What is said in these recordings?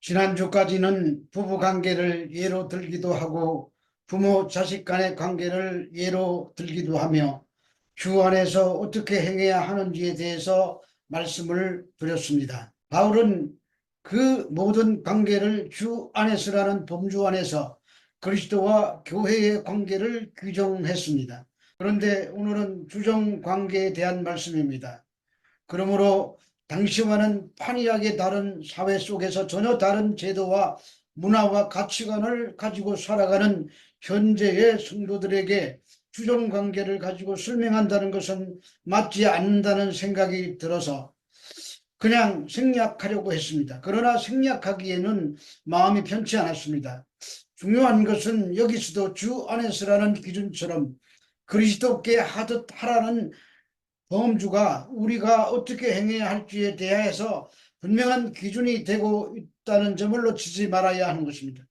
지난주까지는 부부 관계를 예로 들기도 하고 부모 자식 간의 관계를 예로 들기도 하며 주 안에서 어떻게 행해야 하는지에 대해서 말씀을 드렸습니다. 바울은 그 모든 관계를 주 안에서라는 범주 안에서 그리스도와 교회의 관계를 규정했습니다. 그런데 오늘은 주정 관계에 대한 말씀입니다. 그러므로 당시와는 판이하게 다른 사회 속에서 전혀 다른 제도와 문화와 가치관을 가지고 살아가는 현재의 성도들에게 주정관계를 가지고 설명한다는 것은 맞지 않는다는 생각이 들어서 그냥 생략하려고 했습니다. 그러나 생략하기에는 마음이 편치 않았습니다. 중요한 것은 여기서도 주 안에서라는 기준처럼 그리스도께 하듯 하라는 범주가 우리가 어떻게 행해야 할지에 대해서 분명한 기준이 되고 있다는 점을 놓치지 말아야 하는 것입니다.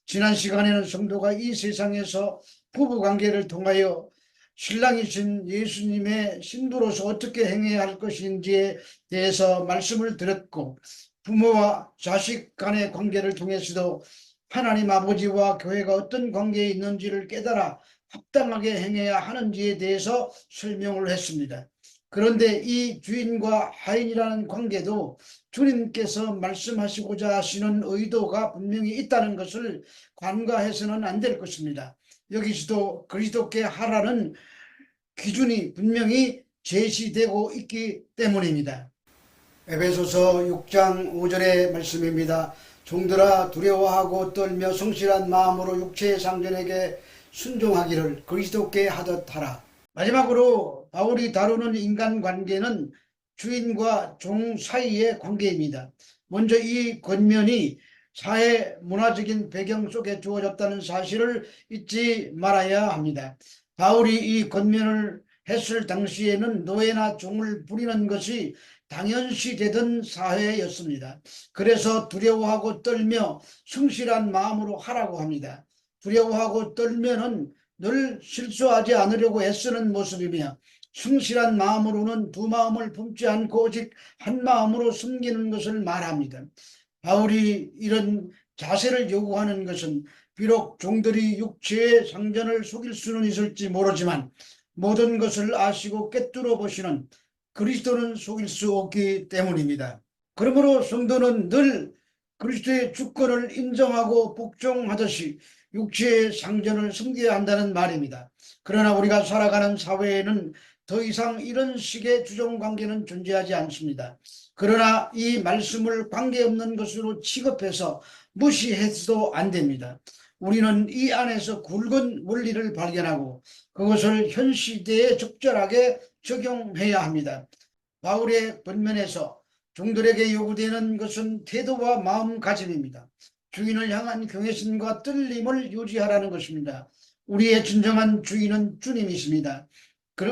지난 시간에는 성도가 이 세상에서 부부관계를 통하여 신랑이신 예수님의 신부로서 어떻게 행해야 할 것인지에 대해서 말씀을 드렸고, 부모와 자식 간의 관계를 통해서도 하나님 아버지와 교회가 어떤 관계에 있는지를 깨달아 합당하게 행해야 하는지에 대해서 설명을 했습니다. 그런데 이 주인과 하인이라는 관계도 주님께서 말씀하시고자 하시는 의도가 분명히 있다는 것을 간과해서는 안 될 것입니다. 여기서도 그리스도께 하라는 기준이 분명히 제시되고 있기 때문입니다. 에베소서 6장 5절의 말씀입니다. 종들아 두려워하고 떨며 성실한 마음으로 육체의 상전에게 순종하기를 그리스도께 하듯 하라. 마지막으로 바울이 다루는 인간관계는 주인과 종 사이의 관계입니다. 먼저 이 권면이 사회 문화적인 배경 속에 주어졌다는 사실을 잊지 말아야 합니다. 바울이 이 권면을 했을 당시에는 노예나 종을 부리는 것이 당연시되던 사회였습니다. 그래서 두려워하고 떨며 성실한 마음으로 하라고 합니다. 두려워하고 떨면은 늘 실수하지 않으려고 애쓰는 모습이며, 성실한 마음으로는 두 마음을 품지 않고 오직 한 마음으로 섬기는 것을 말합니다. 바울이 이런 자세를 요구하는 것은 비록 종들이 육체의 상전을 속일 수는 있을지 모르지만 모든 것을 아시고 꿰뚫어 보시는 그리스도는 속일 수 없기 때문입니다. 그러므로 성도는 늘 그리스도의 주권을 인정하고 복종하듯이 육체의 상전을 섬겨야 한다는 말입니다. 그러나 우리가 살아가는 사회에는 더 이상 이런 식의 주종관계는 존재하지 않습니다. 그러나 이 말씀을 관계없는 것으로 취급해서 무시해서도 안 됩니다. 우리는 이 안에서 굵은 원리를 발견하고 그것을 현 시대에 적절하게 적용해야 합니다. 바울의 본면에서 종들에게 요구되는 것은 태도와 마음가짐입니다. 주인을 향한 경외심과 떨림을 유지하라는 것입니다. 우리의 진정한 주인은 주님이십니다.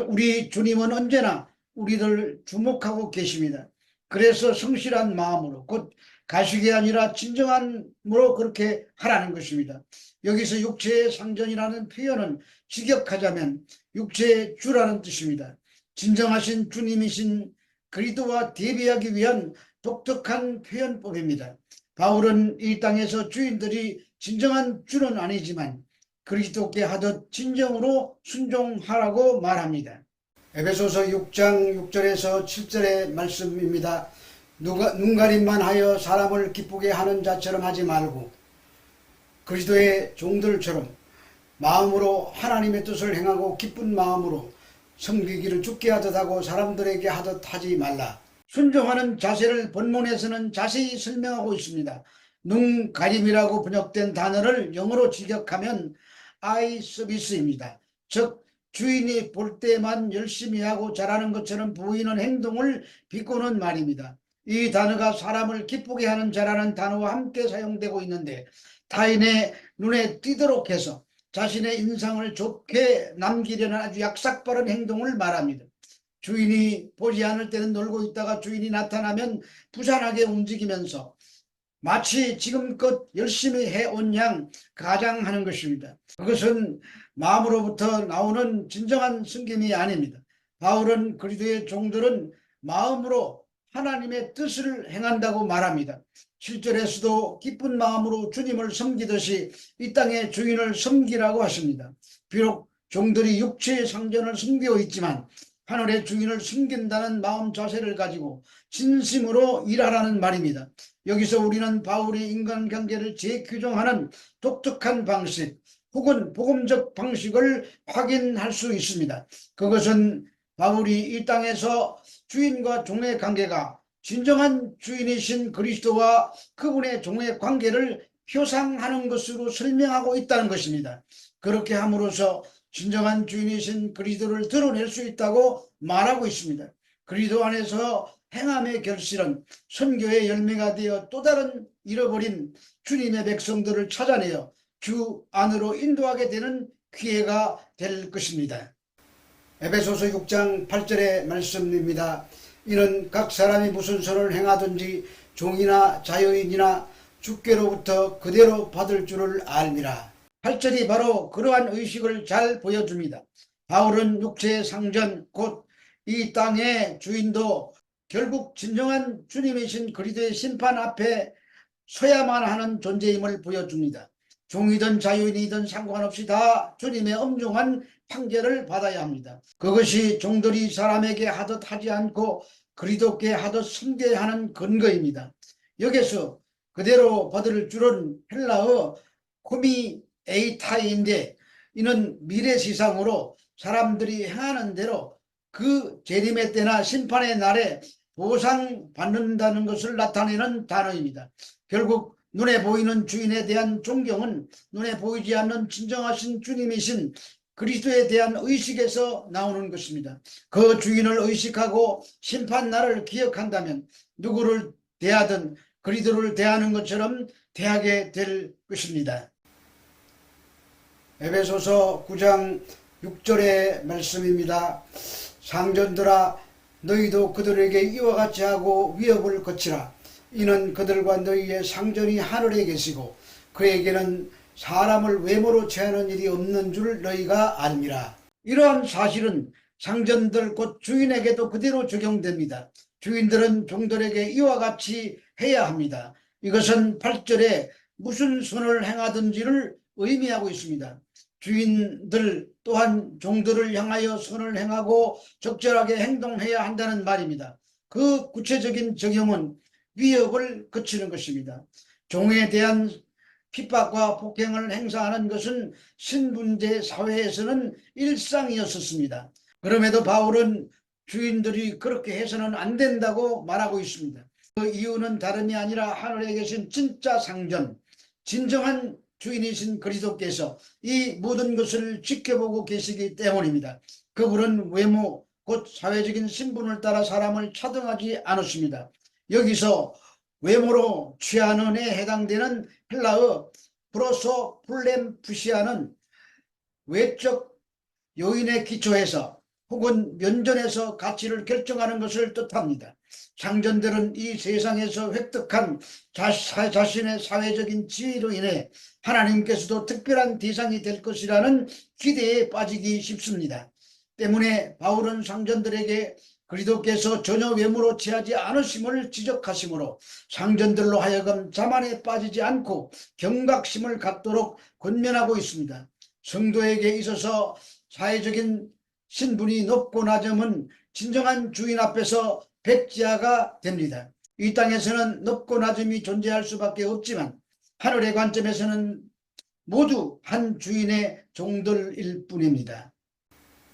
우리 주님은 언제나 우리를 주목하고 계십니다. 그래서 성실한 마음으로, 곧 가식이 아니라 진정함으로 그렇게 하라는 것입니다. 여기서 육체의 상전이라는 표현은 직역하자면 육체의 주라는 뜻입니다. 진정하신 주님이신 그리스도와 대비하기 위한 독특한 표현법입니다. 바울은 이 땅에서 주인들이 진정한 주는 아니지만 그리스도께 하듯 진정으로 순종하라고 말합니다. 에베소서 6장 6절에서 7절의 말씀입니다. 눈가림만 하여 사람을 기쁘게 하는 자처럼 하지 말고 그리스도의 종들처럼 마음으로 하나님의 뜻을 행하고 기쁜 마음으로 섬기기를 주께 하듯 하고 사람들에게 하듯 하지 말라. 순종하는 자세를 본문에서는 자세히 설명하고 있습니다. 눈가림이라고 번역된 단어를 영어로 직역하면 eye service입니다. 즉 주인이 볼 때만 열심히 하고 잘하는 것처럼 보이는 행동을 비꼬는 말입니다. 이 단어가 사람을 기쁘게 하는 자라는 단어와 함께 사용되고 있는데 타인의 눈에 띄도록 해서 자신의 인상을 좋게 남기려는 아주 약삭빠른 행동을 말합니다. 주인이 보지 않을 때는 놀고 있다가 주인이 나타나면 부산하게 움직이면서 마치 지금껏 열심히 해온 양 가장하는 것입니다. 그것은 마음으로부터 나오는 진정한 섬김이 아닙니다. 바울은 그리스도의 종들은 마음으로 하나님의 뜻을 행한다고 말합니다. 7절에서도 기쁜 마음으로 주님을 섬기듯이 이 땅의 주인을 섬기라고 하십니다. 비록 종들이 육체의 상전을 섬기고 있지만 하늘의 주인을 섬긴다는 마음 자세를 가지고 진심으로 일하라는 말입니다. 여기서 우리는 바울이 인간관계를 재규정하는 독특한 방식 혹은 복음적 방식을 확인할 수 있습니다. 그것은 바울이 이 땅에서 주인과 종의 관계가 진정한 주인이신 그리스도와 그분의 종의 관계를 표상하는 것으로 설명하고 있다는 것입니다. 그렇게 함으로써 진정한 주인이신 그리스도를 드러낼 수 있다고 말하고 있습니다. 그리스도 안에서 행함의 결실은 선교의 열매가 되어 또 다른 잃어버린 주님의 백성들을 찾아내어 주 안으로 인도하게 되는 기회가 될 것입니다. 에베소서 6장 8절의 말씀입니다. 이는 각 사람이 무슨 선을 행하든지 종이나 자유인이나 주께로부터 그대로 받을 줄을 알미라. 8절이 바로 그러한 의식을 잘 보여줍니다. 바울은 육체의 상전 곧 이 땅의 주인도 결국 진정한 주님이신 그리스도의 심판 앞에 서야만 하는 존재임을 보여줍니다. 종이든 자유인이든 상관없이 다 주님의 엄중한 판결을 받아야 합니다. 그것이 종들이 사람에게 하듯 하지 않고 그리스도께 하듯 섬겨야 하는 근거입니다. 여기서 그대로 받을 줄은 헬라어 코미에이타인데 이는 미래시상으로 사람들이 행하는 대로 그 재림의 때나 심판의 날에 보상받는다는 것을 나타내는 단어입니다. 결국 눈에 보이는 주인에 대한 존경은 눈에 보이지 않는 진정하신 주님이신 그리스도에 대한 의식에서 나오는 것입니다. 그 주인을 의식하고 심판날을 기억한다면 누구를 대하든 그리스도를 대하는 것처럼 대하게 될 것입니다. 에베소서 9장 6절의 말씀입니다. 상전들아 너희도 그들에게 이와 같이 하고 위협을 거치라. 이는 그들과 너희의 상전이 하늘에 계시고 그에게는 사람을 외모로 취하는 일이 없는 줄 너희가 알미라. 이러한 사실은 상전들 곧 주인에게도 그대로 적용됩니다. 주인들은 종들에게 이와 같이 해야 합니다. 이것은 8절에 무슨 선을 행하든지를 의미하고 있습니다. 주인들 또한 종들을 향하여 선을 행하고 적절하게 행동해야 한다는 말입니다. 그 구체적인 적용은 위협을 거치는 것입니다. 종에 대한 핍박과 폭행을 행사하는 것은 신분제 사회에서는 일상이었습니다. 그럼에도 바울은 주인들이 그렇게 해서는 안 된다고 말하고 있습니다. 그 이유는 다름이 아니라 하늘에 계신 진짜 상전, 진정한 주인이신 그리스도께서 이 모든 것을 지켜보고 계시기 때문입니다. 그분은 외모, 곧 사회적인 신분을 따라 사람을 차등하지 않으십니다. 여기서 외모로 취하는에 해당되는 헬라어 프로소플렘푸시아는 외적 요인에 기초해서 혹은 면전에서 가치를 결정하는 것을 뜻합니다. 상전들은 이 세상에서 획득한 자신의 사회적인 지위로 인해 하나님께서도 특별한 대상이 될 것이라는 기대에 빠지기 쉽습니다. 때문에 바울은 상전들에게 그리스도께서 전혀 외모로 취하지 않으심을 지적하시므로 상전들로 하여금 자만에 빠지지 않고 경각심을 갖도록 권면하고 있습니다. 성도에게 있어서 사회적인 신분이 높고 낮음은 진정한 주인 앞에서 백지화가 됩니다. 이 땅에서는 높고 낮음이 존재할 수밖에 없지만 하늘의 관점에서는 모두 한 주인의 종들일 뿐입니다.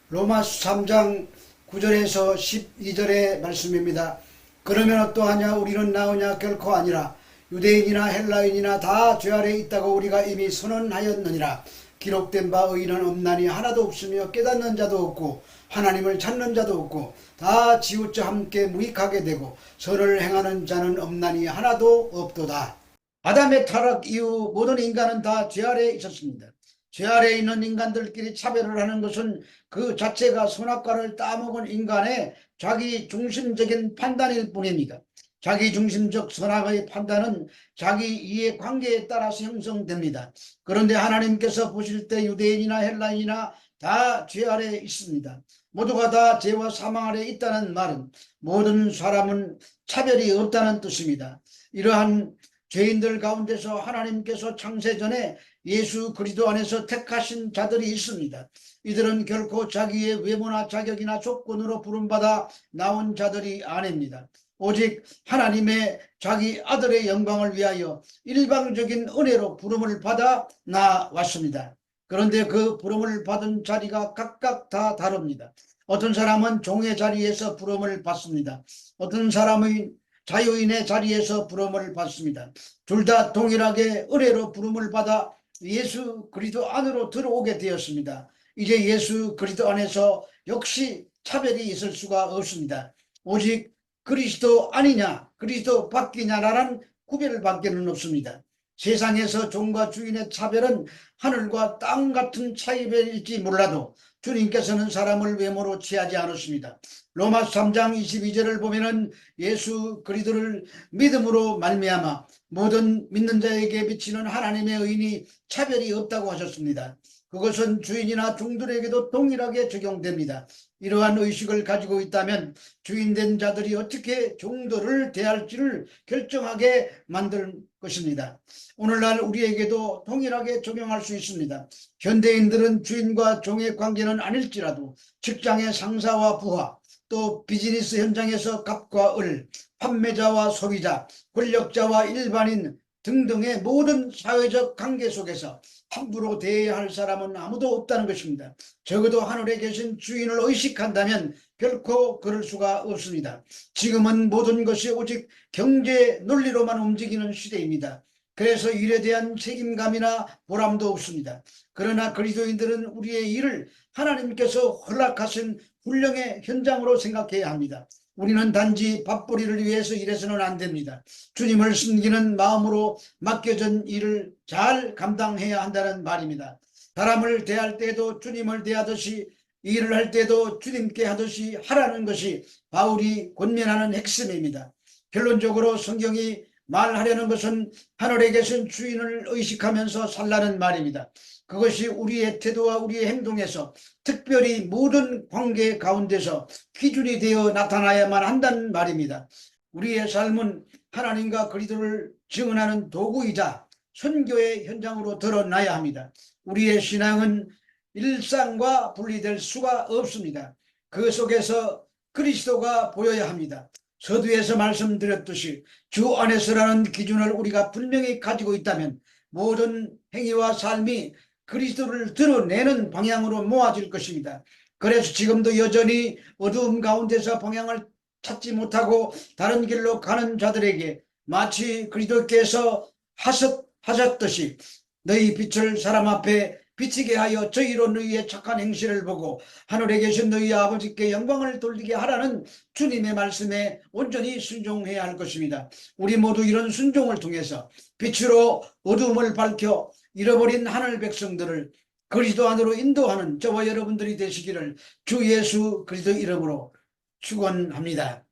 로마서 3장 9절에서 12절의 말씀입니다. 그러면 어떠하냐? 우리는 나으냐? 결코 아니라 유대인이나 헬라인이나 다 죄 아래 있다고 우리가 이미 선언하였느니라. 기록된 바 의인은 없나니 하나도 없으며 깨닫는 자도 없고 하나님을 찾는 자도 없고 다 지우쳐 함께 무익하게 되고 선을 행하는 자는 없나니 하나도 없도다. 아담의 타락 이후 모든 인간은 다 죄 아래에 있었습니다. 죄 아래에 있는 인간들끼리 차별을 하는 것은 그 자체가 선악과를 따먹은 인간의 자기 중심적인 판단일 뿐입니다. 자기 중심적 선악의 판단은 자기 이해 관계에 따라서 형성됩니다. 그런데 하나님께서 보실 때 유대인이나 헬라인이나 다 죄 아래 있습니다. 모두가 다 죄와 사망 아래 있다는 말은 모든 사람은 차별이 없다는 뜻입니다. 이러한 죄인들 가운데서 하나님께서 창세전에 예수 그리스도 안에서 택하신 자들이 있습니다. 이들은 결코 자기의 외모나 자격이나 조건으로 부름받아 나온 자들이 아닙니다. 오직 하나님의 자기 아들의 영광을 위하여 일방적인 은혜로 부름을 받아 나왔습니다. 그런데 그 부름을 받은 자리가 각각 다 다릅니다. 어떤 사람은 종의 자리에서 부름을 받습니다. 어떤 사람은 자유인의 자리에서 부름을 받습니다. 둘 다 동일하게 은혜로 부름을 받아 예수 그리스도 안으로 들어오게 되었습니다. 이제 예수 그리스도 안에서 역시 차별이 있을 수가 없습니다. 오직 그리스도 아니냐 그리스도 밖이냐라는 구별밖에는 없습니다. 세상에서 종과 주인의 차별은 하늘과 땅 같은 차이일지 몰라도 주님께서는 사람을 외모로 취하지 않았습니다. 로마서 3장 22절을 보면은 예수 그리스도를 믿음으로 말미암아 모든 믿는 자에게 비치는 하나님의 의인이 차별이 없다고 하셨습니다. 그것은 주인이나 종들에게도 동일하게 적용됩니다. 이러한 의식을 가지고 있다면 주인된 자들이 어떻게 종들을 대할지를 결정하게 만들 것입니다. 오늘날 우리에게도 동일하게 적용할 수 있습니다. 현대인들은 주인과 종의 관계는 아닐지라도 직장의 상사와 부하, 또 비즈니스 현장에서 갑과 을, 판매자와 소비자, 권력자와 일반인 등등의 모든 사회적 관계 속에서 함부로 대해야 할 사람은 아무도 없다는 것입니다. 적어도 하늘에 계신 주인을 의식한다면 결코 그럴 수가 없습니다. 지금은 모든 것이 오직 경제 논리로만 움직이는 시대입니다. 그래서 일에 대한 책임감이나 보람도 없습니다. 그러나 그리스도인들은 우리의 일을 하나님께서 허락하신 훈령의 현장으로 생각해야 합니다. 우리는 단지 밥벌이를 위해서 일해서는 안 됩니다. 주님을 섬기는 마음으로 맡겨진 일을 잘 감당해야 한다는 말입니다. 사람을 대할 때도 주님을 대하듯이 일을 할 때도 주님께 하듯이 하라는 것이 바울이 권면하는 핵심입니다. 결론적으로 성경이 말하려는 것은 하늘에 계신 주인을 의식하면서 살라는 말입니다. 그것이 우리의 태도와 우리의 행동에서 특별히 모든 관계 가운데서 기준이 되어 나타나야만 한다는 말입니다. 우리의 삶은 하나님과 그리스도를 증언하는 도구이자 선교의 현장으로 드러나야 합니다. 우리의 신앙은 일상과 분리될 수가 없습니다. 그 속에서 그리스도가 보여야 합니다. 서두에서 말씀드렸듯이 주 안에서라는 기준을 우리가 분명히 가지고 있다면 모든 행위와 삶이 그리스도를 드러내는 방향으로 모아질 것입니다. 그래서 지금도 여전히 어두움 가운데서 방향을 찾지 못하고 다른 길로 가는 자들에게 마치 그리스도께서 하셨듯이 너희 빛을 사람 앞에 비치게 하여 저희로 너희의 착한 행실을 보고 하늘에 계신 너희 아버지께 영광을 돌리게 하라는 주님의 말씀에 온전히 순종해야 할 것입니다. 우리 모두 이런 순종을 통해서 빛으로 어두움을 밝혀 잃어버린 하늘 백성들을 그리스도 안으로 인도하는 저와 여러분들이 되시기를 주 예수 그리스도 이름으로 축원합니다.